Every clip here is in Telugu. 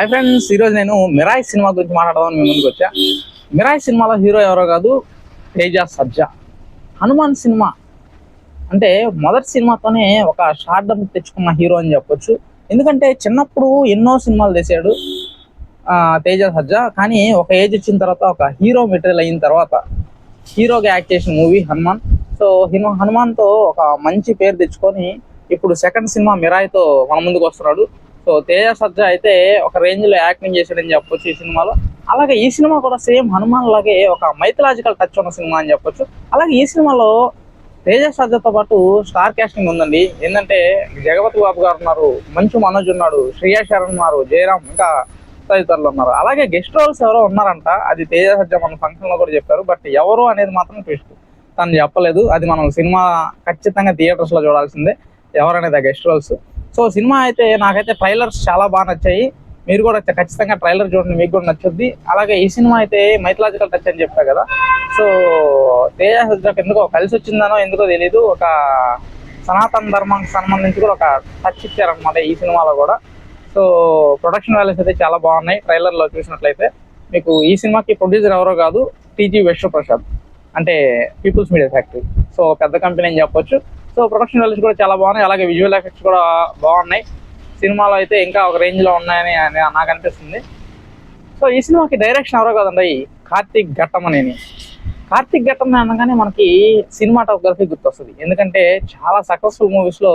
హై ఫ్రెండ్స్, ఈరోజు నేను మిరాయి సినిమా గురించి మాట్లాడదామని మీ ముందుకు వచ్చా. మిరాయి సినిమాలో హీరో ఎవరో కాదు, తేజ సజ్జా. హనుమాన్ సినిమా అంటే మొదటి సినిమాతోనే ఒక స్టార్డమ్ తెచ్చుకున్న హీరో అని చెప్పొచ్చు. ఎందుకంటే చిన్నప్పుడు ఎన్నో సినిమాలు తీశాడు తేజ సజ్జా. కానీ ఒక ఏజ్ వచ్చిన తర్వాత, ఒక హీరో మెటీరియల్ అయిన తర్వాత హీరోగా యాక్ట్ చేసిన మూవీ హనుమాన్. సో హనుమాన్తో ఒక మంచి పేరు తెచ్చుకొని ఇప్పుడు సెకండ్ సినిమా మిరాయితో మన ముందుకు వస్తున్నాడు. సో తేజ సజ్జా అయితే ఒక రేంజ్ లో యాక్టింగ్ చేశాడని చెప్పొచ్చు ఈ సినిమాలో. అలాగే ఈ సినిమా కూడా సేమ్ హనుమాన్ లాగే ఒక మైథలాజికల్ టచ్ ఉన్న సినిమా అని చెప్పొచ్చు. అలాగే ఈ సినిమాలో తేజ సజ్జాతో పాటు స్టార్ కాస్టింగ్ ఉందండి. ఏంటంటే జగపతి బాబు గారు ఉన్నారు, మంచు మనోజ్ ఉన్నాడు, శ్రేయా శరణ్ ఉన్నారు, జయరామ్, ఇంకా తదితరులు ఉన్నారు. అలాగే గెస్ట్ రోల్స్ ఎవరో ఉన్నారంట. అది తేజ సజ్జా మన ఫంక్షన్ లో కూడా చెప్పారు. బట్ ఎవరు అనేది మాత్రం ట్విస్ట్, తను చెప్పలేదు. అది మనం సినిమా ఖచ్చితంగా థియేటర్స్ లో చూడాల్సిందే, ఎవరనేది ఆ గెస్ట్ రోల్స్. సో సినిమా అయితే నాకైతే ట్రైలర్స్ చాలా బాగా నచ్చాయి. మీరు కూడా ఖచ్చితంగా ట్రైలర్ చూడండి, మీకు కూడా నచ్చుద్ది. అలాగే ఈ సినిమా అయితే మైథలాజికల్ టచ్ అని చెప్పా కదా. సో తేజ సజ్జాకి ఎందుకో కలిసి వచ్చిందనో ఎందుకో తెలీదు, ఒక సనాతన ధర్మానికి సంబంధించి కూడా ఒక టచ్ ఇచ్చారనమాట ఈ సినిమాలో కూడా. సో ప్రొడక్షన్ వాల్యూస్ అయితే చాలా బాగున్నాయి. ట్రైలర్లో చూసినట్లయితే మీకు ఈ సినిమాకి ప్రొడ్యూసర్ ఎవరో కాదు, టీజీ విశ్వప్రసాద్, అంటే పీపుల్స్ మీడియా ఫ్యాక్టరీ. సో పెద్ద కంపెనీ అని చెప్పొచ్చు. సో ప్రొడక్షన్ వాల్యూస్ కూడా చాలా బాగున్నాయి. అలాగే విజువల్ ఎఫెక్ట్స్ కూడా బాగున్నాయి. సినిమాలో అయితే ఇంకా ఒక రేంజ్లో ఉన్నాయని నాకు అనిపిస్తుంది. సో ఈ సినిమాకి డైరెక్షన్ ఎవరో కదండి, కార్తీక్ ఘట్టమనేని. కార్తీక్ ఘట్టమని అనగానే మనకి సినిమాటోగ్రఫీ గుర్తొస్తుంది. ఎందుకంటే చాలా సక్సెస్ఫుల్ మూవీస్లో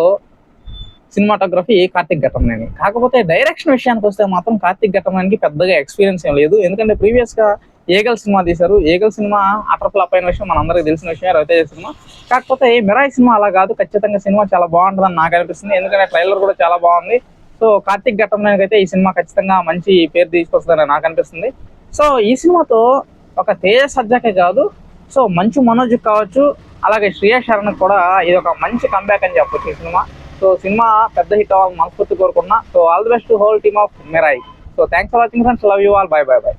సినిమాటోగ్రఫీ కార్తీక్ ఘట్టమనేని. కాకపోతే డైరెక్షన్ విషయానికి వస్తే మాత్రం కార్తీక్ ఘట్టమనేనికి పెద్దగా ఎక్స్పీరియన్స్ ఏం లేదు. ఎందుకంటే ప్రీవియస్గా ఏగల్ సినిమా తీశారు. ఏగల్ సినిమా అటర్ ఫ్లాప్ అయిన విషయం మనందరికీ తెలిసిన విషయం, రవితేజ సినిమా. కాకపోతే మిరాయి సినిమా అలా కాదు, ఖచ్చితంగా సినిమా చాలా బాగుంటుందని నాకు అనిపిస్తుంది. ఎందుకంటే ట్రైలర్ కూడా చాలా బాగుంది. సో కార్తీక్ ఘట్టమనేనికి అయితే ఈ సినిమా ఖచ్చితంగా మంచి పేరు తీసుకొస్తుందని నాకు అనిపిస్తుంది. సో ఈ సినిమాతో ఒక తేజ సజ్జాకే కాదు, సో మంచు మనోజ్ కావచ్చు, అలాగే శ్రేయా శరణ్ కూడా ఇది ఒక మంచి కంబ్యాక్ అని చెప్పొచ్చు ఈ సినిమా. సో సినిమా పెద్ద హిట్ అవ్వాలని మనస్ఫూర్తి కోరుకున్నా. So all the best to whole team of Mirai. So thanks for watching friends, love you all, by by by.